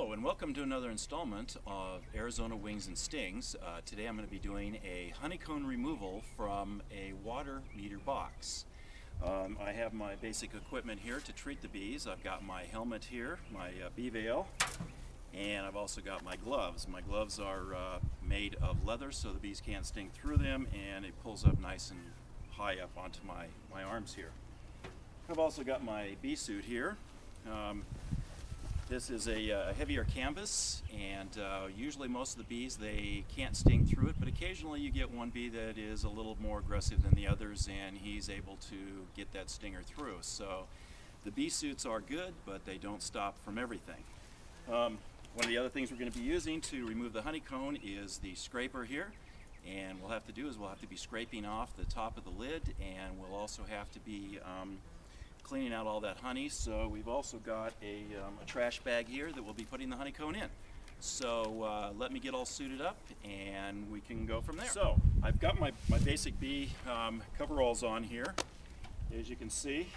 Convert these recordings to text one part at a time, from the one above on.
Hello and welcome to another installment of Arizona Wings and Stings. Today I'm going to be doing a honeycomb removal from a water meter box. I have my basic equipment here to treat the bees. I've got my helmet here, my bee veil, and I've also got my gloves. My gloves are made of leather so the bees can't sting through them, and it pulls up nice and high up onto my arms here. I've also got my bee suit here. This is a heavier canvas, and usually most of the bees, they can't sting through it, but occasionally you get one bee that is a little more aggressive than the others, and he's able to get that stinger through. So the bee suits are good, but they don't stop from everything. One of the other things we're going to be using to remove the honeycomb is the scraper here, and we'll have to be scraping off the top of the lid, and we'll also have to be cleaning out all that honey. So we've also got a trash bag here that we'll be putting the honeycomb in. So let me get all suited up and we can go from there. So I've got my basic bee coveralls on here. As you can see,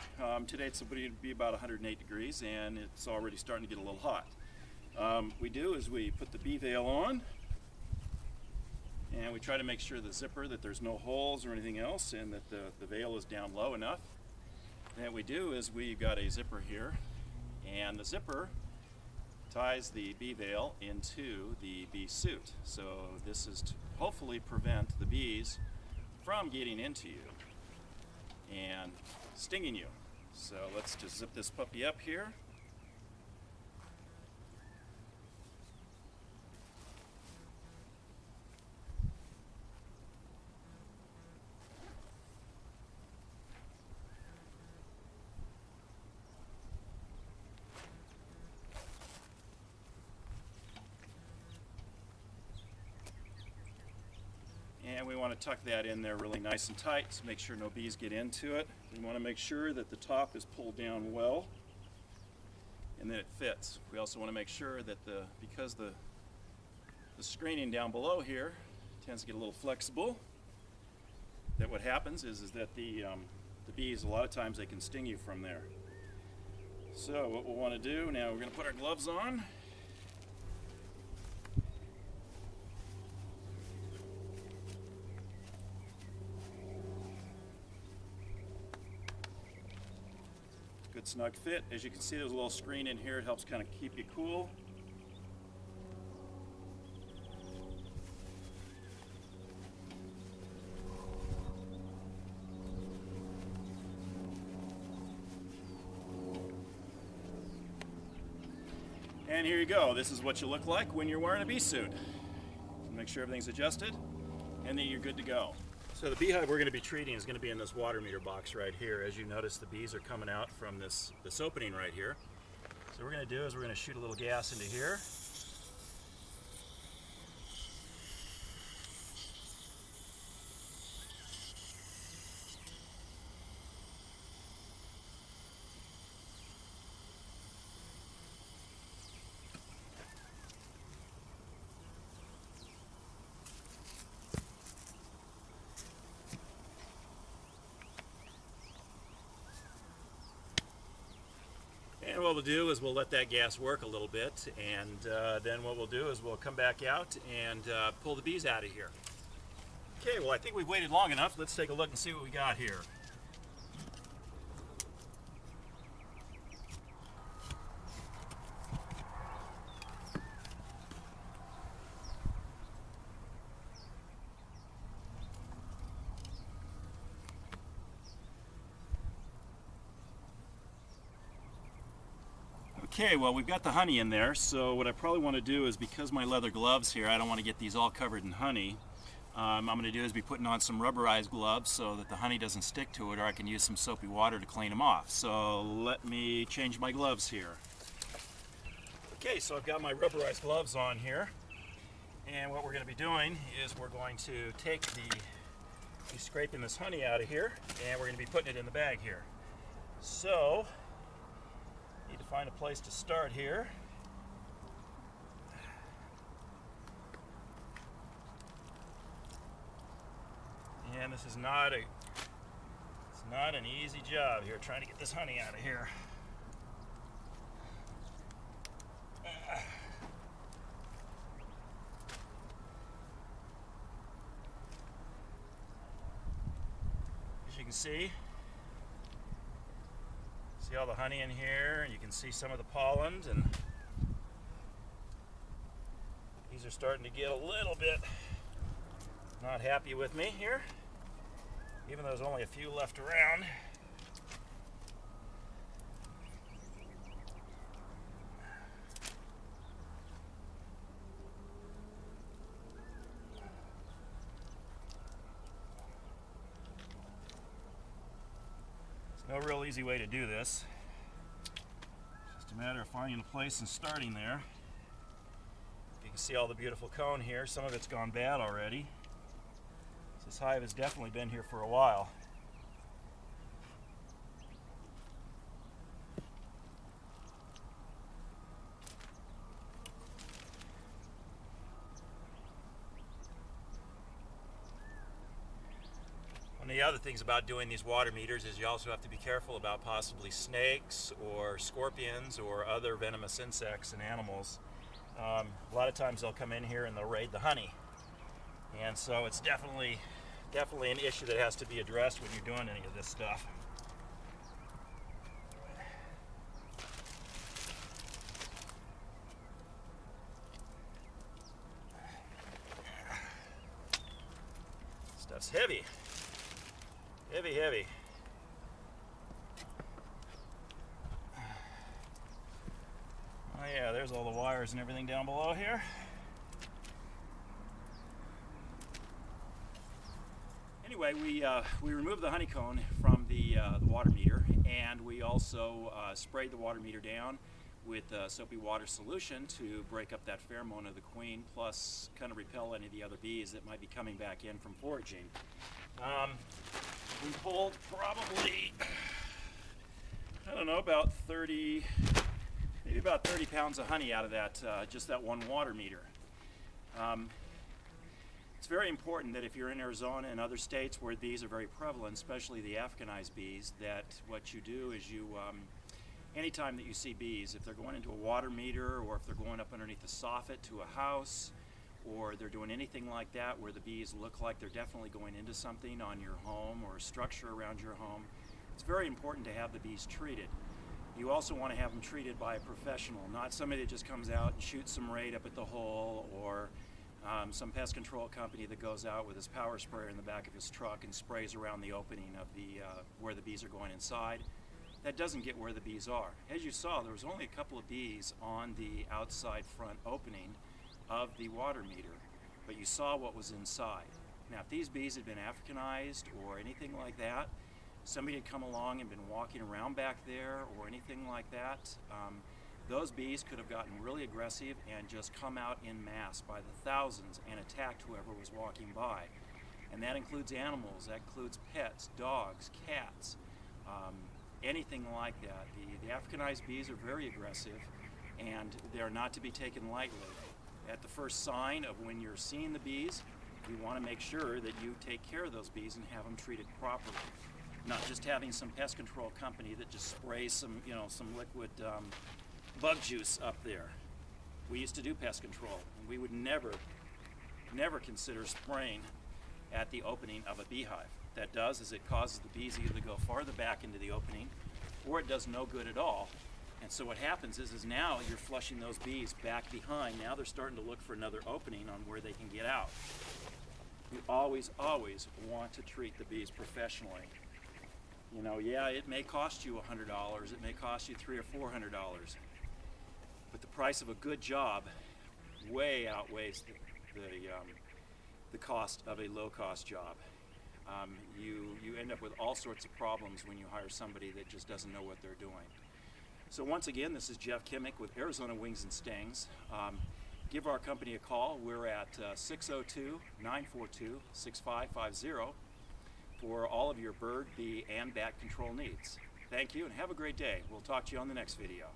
today it's going to be about 108 degrees and it's already starting to get a little hot. We put the bee veil on and we try to make sure the zipper, that there's no holes or anything else, and that the veil is down low enough. And what we do is we've got a zipper here, and the zipper ties the bee veil into the bee suit. So this is to hopefully prevent the bees from getting into you and stinging you. So let's just zip this puppy up here. And we want to tuck that in there really nice and tight to make sure no bees get into it. We want to make sure that the top is pulled down well and that it fits. We also want to make sure that because the screening down below here tends to get a little flexible, that what happens is that the bees, a lot of times they can sting you from there. So what we'll want to do now, we're going to put our gloves on. Good snug fit. As you can see, there's a little screen in here. It helps kind of keep you cool. And here you go. This is what you look like when you're wearing a bee suit. Make sure everything's adjusted, and then you're good to go. So the beehive we're going to be treating is going to be in this water meter box right here. As you notice, the bees are coming out from this opening right here. So what we're going to do is we're going to shoot a little gas into here. And what we'll do is we'll let that gas work a little bit, and then what we'll do is we'll come back out and pull the bees out of here. Okay, well I think we've waited long enough. Let's take a look and see what we got here. Okay, well we've got the honey in there, so what I probably want to do is, because my leather gloves here, I don't want to get these all covered in honey. I'm going to do is be putting on some rubberized gloves so that the honey doesn't stick to it, or I can use some soapy water to clean them off. So let me change my gloves here. Okay, so I've got my rubberized gloves on here, and what we're going to be doing is we're going to be scraping this honey out of here, and we're going to be putting it in the bag here. So need to find a place to start here. And this is not an easy job here trying to get this honey out of here. see. See all the honey in here. You can see some of the pollen, and these are starting to get a little bit not happy with me here, even though there's only a few left around. There's no real easy way to do this. It's just a matter of finding a place and starting there. You can see all the beautiful cone here. Some of it's gone bad already. This hive has definitely been here for a while. One of the other things about doing these water meters is you also have to be careful about possibly snakes or scorpions or other venomous insects and animals. A lot of times they'll come in here and they'll raid the honey. And so it's definitely an issue that has to be addressed when you're doing any of this stuff. Stuff's heavy. Heavy. Oh yeah, there's all the wires and everything down below here. Anyway, we removed the honeycomb from the water meter, and we also sprayed the water meter down with soapy water solution to break up that pheromone of the queen, plus kind of repel any of the other bees that might be coming back in from foraging. We pulled probably, I don't know, about 30, maybe about 30 pounds of honey out of that, just that one water meter. It's very important that if you're in Arizona and other states where bees are very prevalent, especially the Africanized bees, that what you do is you, anytime that you see bees, if they're going into a water meter or if they're going up underneath the soffit to a house, or they're doing anything like that where the bees look like they're definitely going into something on your home or a structure around your home, it's very important to have the bees treated. You also want to have them treated by a professional, not somebody that just comes out and shoots some raid up at the hole, or some pest control company that goes out with his power sprayer in the back of his truck and sprays around the opening of the where the bees are going inside. That doesn't get where the bees are. As you saw, there was only a couple of bees on the outside front opening of the water meter, but you saw what was inside. Now, if these bees had been Africanized or anything like that, somebody had come along and been walking around back there or anything like that, those bees could have gotten really aggressive and just come out in mass by the thousands and attacked whoever was walking by. And that includes animals, that includes pets, dogs, cats, anything like that. The Africanized bees are very aggressive, and they're not to be taken lightly. At the first sign of when you're seeing the bees, you want to make sure that you take care of those bees and have them treated properly. Not just having some pest control company that just sprays some liquid bug juice up there. We used to do pest control, and we would never consider spraying at the opening of a beehive. That does is it causes the bees either to go farther back into the opening, or it does no good at all. And so what happens is now you're flushing those bees back behind. Now they're starting to look for another opening on where they can get out. You always want to treat the bees professionally. You know, yeah, it may cost you $100, it may cost you $300 or $400, but the price of a good job way outweighs the cost of a low-cost job. You end up with all sorts of problems when you hire somebody that just doesn't know what they're doing. So once again, this is Jeff Kimmick with Arizona Wings and Stings. Give our company a call. We're at 602-942-6550 for all of your bird, bee, and bat control needs. Thank you, and have a great day. We'll talk to you on the next video.